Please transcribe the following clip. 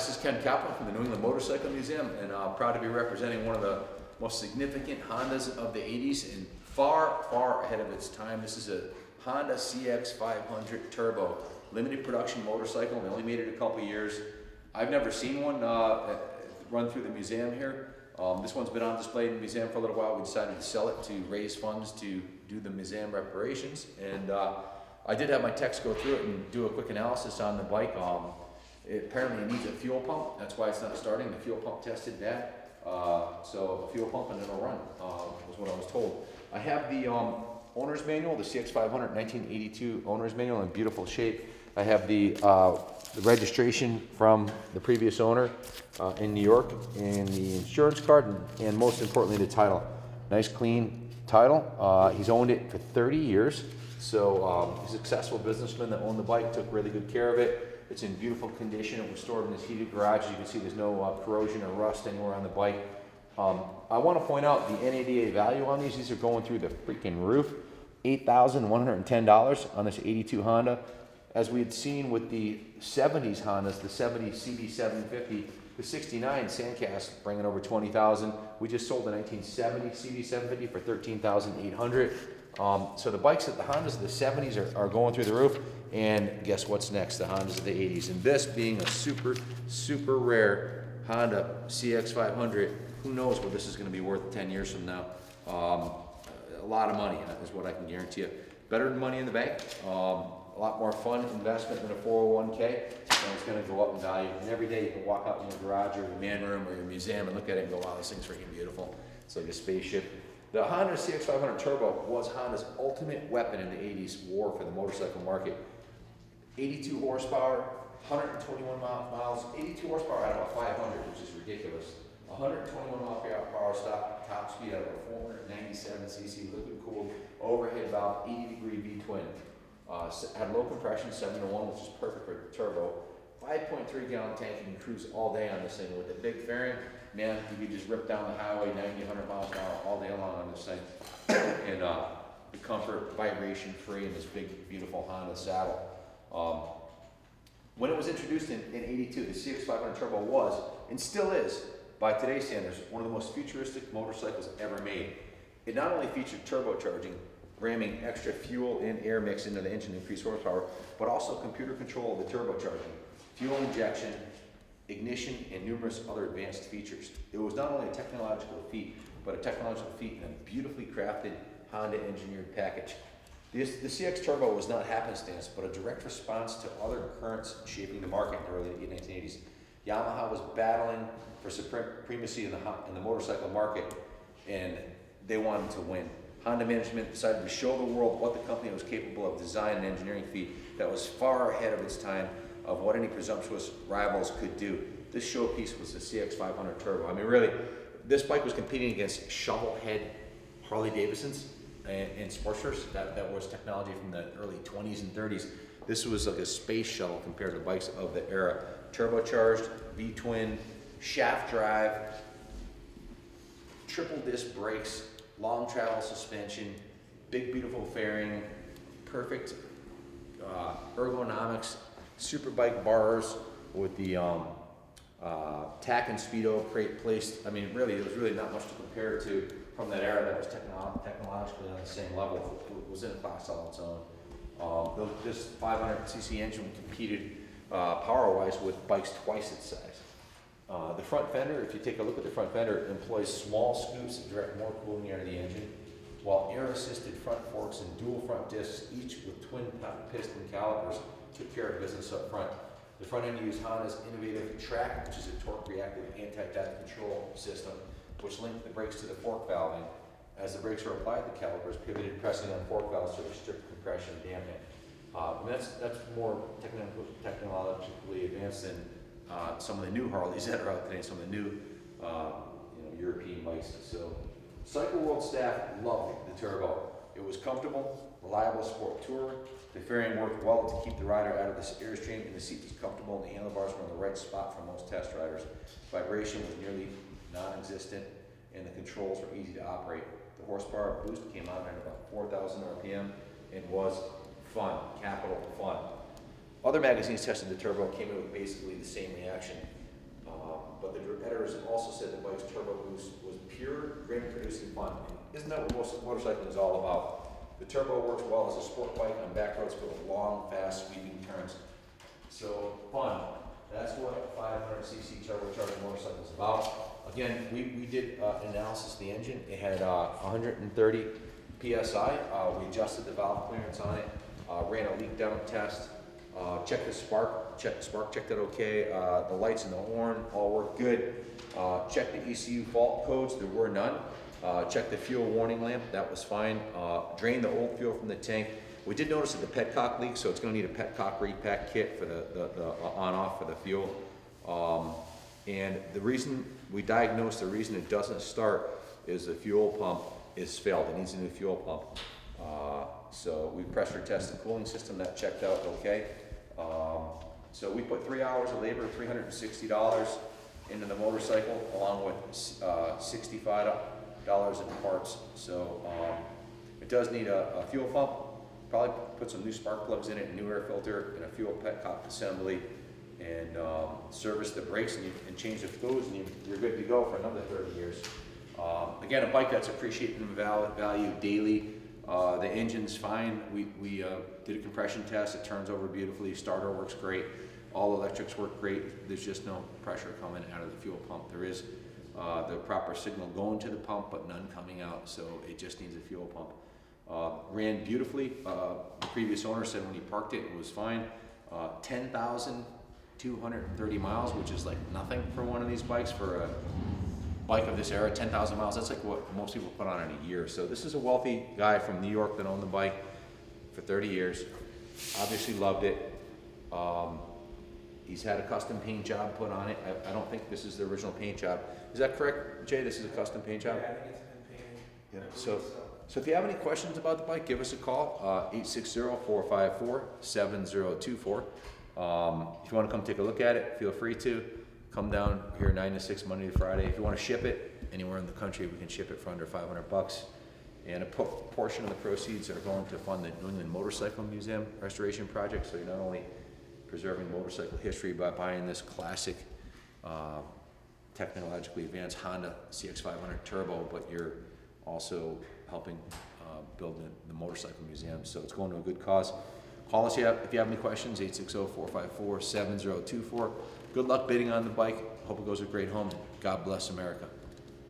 this is Ken Kaplan from the New England Motorcycle Museum, and I'm proud to be representing one of the most significant Hondas of the 80s and far, far ahead of its time. This is a Honda CX500 Turbo, limited production motorcycle. We only made it a couple years. I've never seen one run through the museum here. This one's been on display in the museum for a little while. We decided to sell it to raise funds to do the museum reparations, and I did have my techs go through it and do a quick analysis on the bike. Apparently it needs a fuel pump. That's why it's not starting. The fuel pump tested that. So a fuel pump and it'll run, was what I was told. I have the owner's manual, the CX500 1982 owner's manual in beautiful shape. I have the registration from the previous owner in New York, and the insurance card, and most importantly the title. Nice clean title. He's owned it for 30 years. So he's a successful businessman that owned the bike, took really good care of it. It's in beautiful condition. It was stored in this heated garage. As you can see, there's no corrosion or rust anywhere on the bike. I want to point out the NADA value on these. These are going through the freaking roof. $8,110 on this 82 Honda. As we had seen with the 70s Hondas, the 70 CB750, the 69 Sandcast bringing over $20,000. We just sold the 1970 CB750 for $13,800. So the bikes at the Hondas of the 70s are going through the roof, and guess what's next? The Hondas of the 80s. And this being a super, super rare Honda CX500, who knows what this is going to be worth 10 years from now. A lot of money is what I can guarantee you. Better than money in the bank. A lot more fun investment than a 401k, and it's going to go up in value. And every day you can walk out in your garage or your man room or your museum and look at it and go, wow, this thing's freaking beautiful. It's like a spaceship. The Honda CX500 Turbo was Honda's ultimate weapon in the 80s war for the motorcycle market. 82 horsepower, 121 miles, 82 horsepower out of a 500, which is ridiculous. 121 mile per hour power top speed out of a 497 cc liquid cooled overhead valve 80-degree V-twin. Had low compression, 7 to 1, which is perfect for turbo. 5.3 gallon tank. You can cruise all day on this thing with a big fairing. Man, you could just rip down the highway 90, 100 miles an hour all day long on this thing. And the comfort, vibration free, in this big, beautiful Honda saddle. When it was introduced in 82, the CX500 Turbo was, and still is, by today's standards, one of the most futuristic motorcycles ever made. It not only featured turbocharging, ramming extra fuel and air mix into the engine to increase horsepower, but also computer control of the turbocharging, fuel injection, ignition, and numerous other advanced features. It was not only a technological feat, but a technological feat in a beautifully crafted Honda engineered package. The CX Turbo was not happenstance, but a direct response to other currents shaping the market in the early 1980s. Yamaha was battling for supremacy in the motorcycle market, and they wanted to win. Honda management decided to show the world what the company was capable of design and engineering feat that was far ahead of its time of what any presumptuous rivals could do. This showpiece was the CX500 Turbo. I mean, really, this bike was competing against shovel-head Harley Davidsons and Sportsters. That was technology from the early 20s and 30s. This was like a space shuttle compared to bikes of the era. Turbocharged, V-twin, shaft drive, triple disc brakes, long travel suspension, big beautiful fairing, perfect ergonomics, super bike bars with the tack and speedo placed. I mean, really, there was really not much to compare it to from that era that was technologically on the same level. It was in a class all its own. This 500cc engine competed power-wise with bikes twice its size. The front fender, if you take a look at the front fender, employs small scoops that direct more cooling air to the engine, while air-assisted front forks and dual front discs, each with twin piston calipers, took care of business up front. The front end used Honda's innovative track, which is a torque-reactive anti-dive control system, which linked the brakes to the fork valving. As the brakes were applied, the calipers pivoted, pressing on fork valves to restrict compression and damping. That's more technologically advanced than some of the new Harleys that are out today, some of the new European bikes. So, Cycle World staff loved the Turbo. It was comfortable, reliable sport tourer. The fairing worked well to keep the rider out of the airstream, and the seat was comfortable, and the handlebars were in the right spot for most test riders. Vibration was nearly non-existent, and the controls were easy to operate. The horsepower boost came on at about 4,000 RPM and was fun, capital fun. Other magazines tested the Turbo came in with basically the same reaction. but the editors also said the bike's turbo boost was pure grin-producing fun. And isn't that what motorcycling is all about? The turbo works well as a sport bike on back roads for the long, fast, sweeping turns. So fun. That's what 500cc turbocharged motorcycle is about. Again, we did an analysis of the engine. It had 130 PSI. We adjusted the valve clearance on it, ran a leak dump test, checked the spark, checked it okay. The lights and the horn all worked good. Checked the ECU fault codes, there were none. Checked the fuel warning lamp, that was fine. Drained the old fuel from the tank. We did notice that the petcock leaks, so it's going to need a petcock repack kit for the on-off for the fuel. And the reason we diagnosed the reason it doesn't start is the fuel pump is failed. It needs a new fuel pump. So we pressure tested the cooling system, that checked out okay. So we put 3 hours of labor, $360 into the motorcycle, along with $65 in parts. So it does need a fuel pump. Probably put some new spark plugs in it, a new air filter, and a fuel petcock assembly, and service the brakes and change the fluids, and you're good to go for another 30 years. Again, a bike that's appreciating value daily. The engine's fine. We did a compression test. It turns over beautifully. Starter works great. All electrics work great. There's just no pressure coming out of the fuel pump. There is the proper signal going to the pump, but none coming out, so it just needs a fuel pump. Ran beautifully. The previous owner said when he parked it, it was fine. 10,230 miles, which is like nothing for one of these bikes. For a bike of this era, 10,000 miles, that's like what most people put on in a year. So this is a wealthy guy from New York that owned the bike for 30 years. Obviously loved it. He's had a custom paint job put on it. I don't think this is the original paint job. Is that correct, Jay? This is a custom paint job? Yeah, I think it's been painted. Yeah. So if you have any questions about the bike, give us a call, 860-454-7024. If you want to come take a look at it, feel free to. Come down here 9 to 6 Monday to Friday. If you want to ship it anywhere in the country, we can ship it for under $500. And a portion of the proceeds are going to fund the New England Motorcycle Museum restoration project. So you're not only preserving motorcycle history by buying this classic, technologically advanced Honda CX500 Turbo, but you're also helping build the motorcycle museum. So it's going to a good cause. Call us if you have any questions, 860-454-7024. Good luck bidding on the bike. Hope it goes a great home. God bless America.